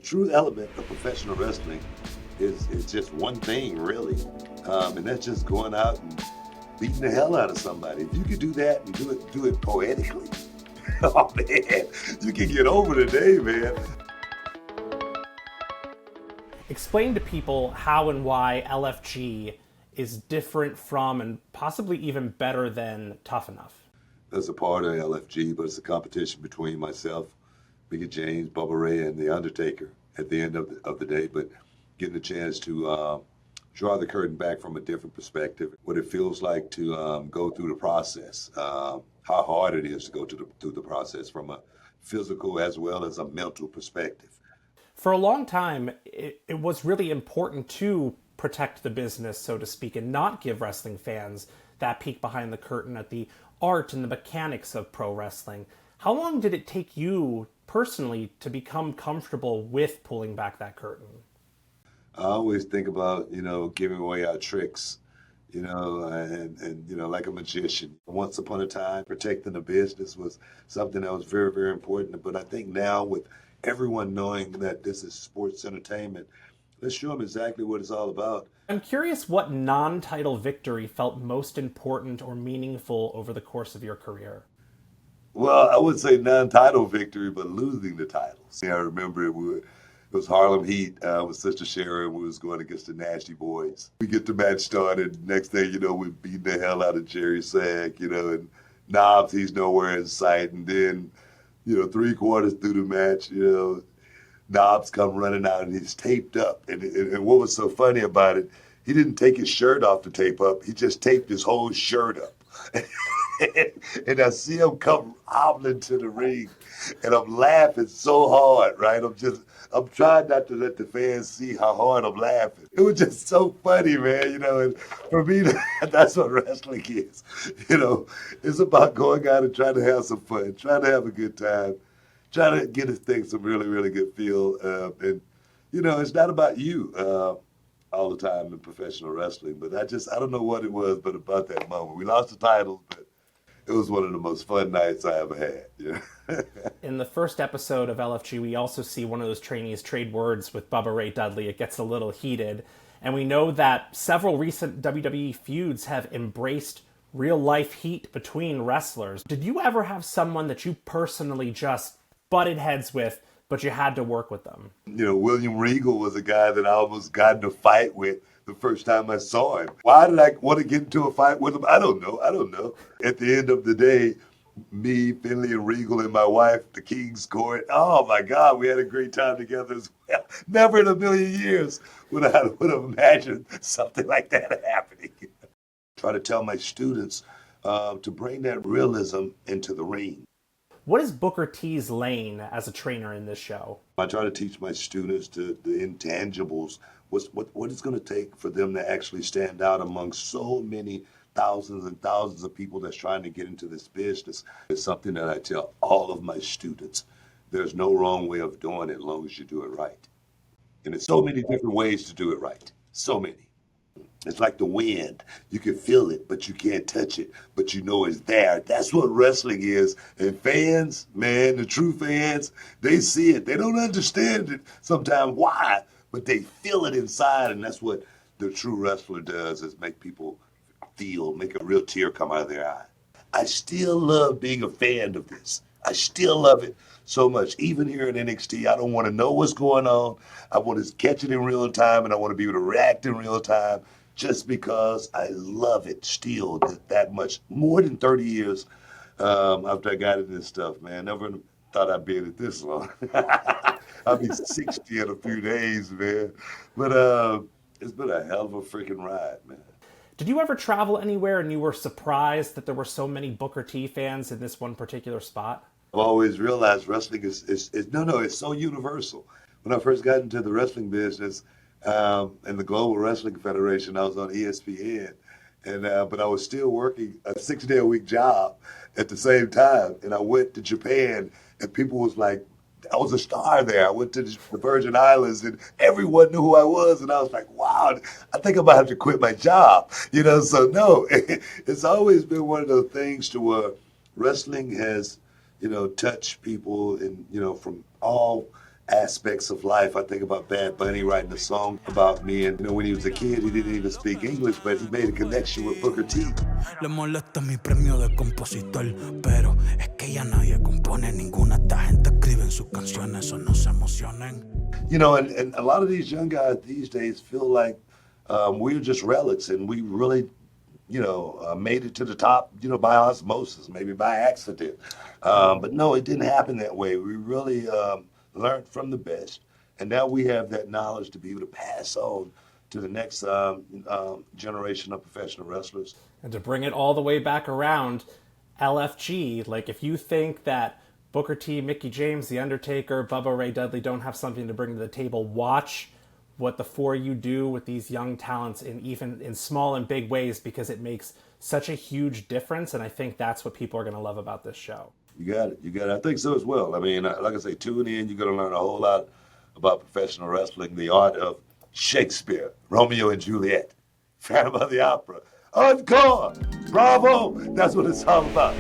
true element of professional wrestling is just one thing, really, and that's just going out and beating the hell out of somebody. If you could do that and do it poetically, oh man, you can get over the day, man. Explain to people how and why LFG is different from and possibly even better than Tough Enough. That's a part of LFG, but it's a competition between myself, Mickey James, Bubba Ray, and The Undertaker at the end of the day. But getting a chance to draw the curtain back from a different perspective, what it feels like to go through the process, how hard it is to go through the process from a physical as well as a mental perspective. For a long time, it was really important to protect the business, so to speak, and not give wrestling fans that peek behind the curtain at the art and the mechanics of pro wrestling. How long did it take you personally to become comfortable with pulling back that curtain? I always think about, giving away our tricks, and like a magician. Once upon a time, protecting the business was something that was very, very important. But I think now with everyone knowing that this is sports entertainment, let's show them exactly what it's all about. I'm curious what non-title victory felt most important or meaningful over the course of your career. Well, I would say non-title victory, but losing the titles. I remember it was Harlem Heat with Sister Sharon. We was going against the Nasty Boys. We get the match started. Next thing you know, we beat the hell out of Jerry Sack, and Knobs, he's nowhere in sight. And then, 3/4 through the match, Knobs come running out and he's taped up. And what was so funny about it, he didn't take his shirt off to tape up. He just taped his whole shirt up. And I see him come hobbling to the ring, and I'm laughing so hard, right? I'm trying not to let the fans see how hard I'm laughing. It was just so funny, man, and for me, that's what wrestling is. It's about going out and trying to have some fun, trying to have a good time, trying to get this thing some really, really good feel. And it's not about you all the time in professional wrestling, but I don't know what it was, but about that moment. We lost the titles, but it was one of the most fun nights I ever had. Yeah. In the first episode of LFG, we also see one of those trainees trade words with Bubba Ray Dudley. It gets a little heated. And we know that several recent WWE feuds have embraced real-life heat between wrestlers. Did you ever have someone that you personally just butted heads with, but you had to work with them? William Regal was a guy that I almost got in a fight with the first time I saw him. Why did I want to get into a fight with him? I don't know. At the end of the day, me, Finley, and Regal and my wife, the King's Court, oh my God, we had a great time together as well. Never in a million years would I have imagined something like that happening. Try to tell my students to bring that realism into the ring. What is Booker T's lane as a trainer in this show? I try to teach my students the intangibles, what it's going to take for them to actually stand out among so many thousands and thousands of people that's trying to get into this business. It's something that I tell all of my students. There's no wrong way of doing it as long as you do it right. And there's so many different ways to do it right. So many. It's like the wind. You can feel it, but you can't touch it, but you know it's there. That's what wrestling is. And fans, man, the true fans, they see it. They don't understand it sometimes why, but they feel it inside, and that's what the true wrestler does, is make people feel, make a real tear come out of their eye. I still love being a fan of this. I still love it so much. Even here at NXT, I don't want to know what's going on. I want to catch it in real time, and I want to be able to react in real time, just because I love it still that much. More than 30 years after I got into this stuff, man. Never thought I'd be in it this long. I'll be 60 in a few days, man. But it's been a hell of a freaking ride, man. Did you ever travel anywhere and you were surprised that there were so many Booker T fans in this one particular spot? I've always realized wrestling is it's so universal. When I first got into the wrestling business, in the Global Wrestling Federation, I was on ESPN, and but I was still working a 6-day-a-week job at the same time. And I went to Japan, and people was like, I was a star there. I went to the Virgin Islands, and everyone knew who I was, and I was like, wow, I think I'm about to have to quit my job. So no, it's always been one of those things to where wrestling has, touched people, and from all aspects of life. I think about Bad Bunny writing a song about me, and when he was a kid, he didn't even speak English, but he made a connection with Booker T. Le molesta mi premio de compositor, pero es que ya nadie compone ninguna. Esta gente escribe en sus canciones, o no se emocionen. And a lot of these young guys these days feel like we're just relics, and we really, made it to the top, by osmosis, maybe by accident. But no, it didn't happen that way. We really learned from the best, and now we have that knowledge to be able to pass on to the next generation of professional wrestlers. And to bring it all the way back around, LFG, like if you think that Booker T, Mickey James, The Undertaker, Bubba Ray Dudley don't have something to bring to the table, watch what the four of you do with these young talents in small and big ways, because it makes such a huge difference, and I think that's what people are going to love about this show. You got it. I think so as well. I mean, like I say, tune in. You're going to learn a whole lot about professional wrestling, the art of Shakespeare, Romeo and Juliet, Phantom of the Opera, Encore, Bravo. That's what it's all about.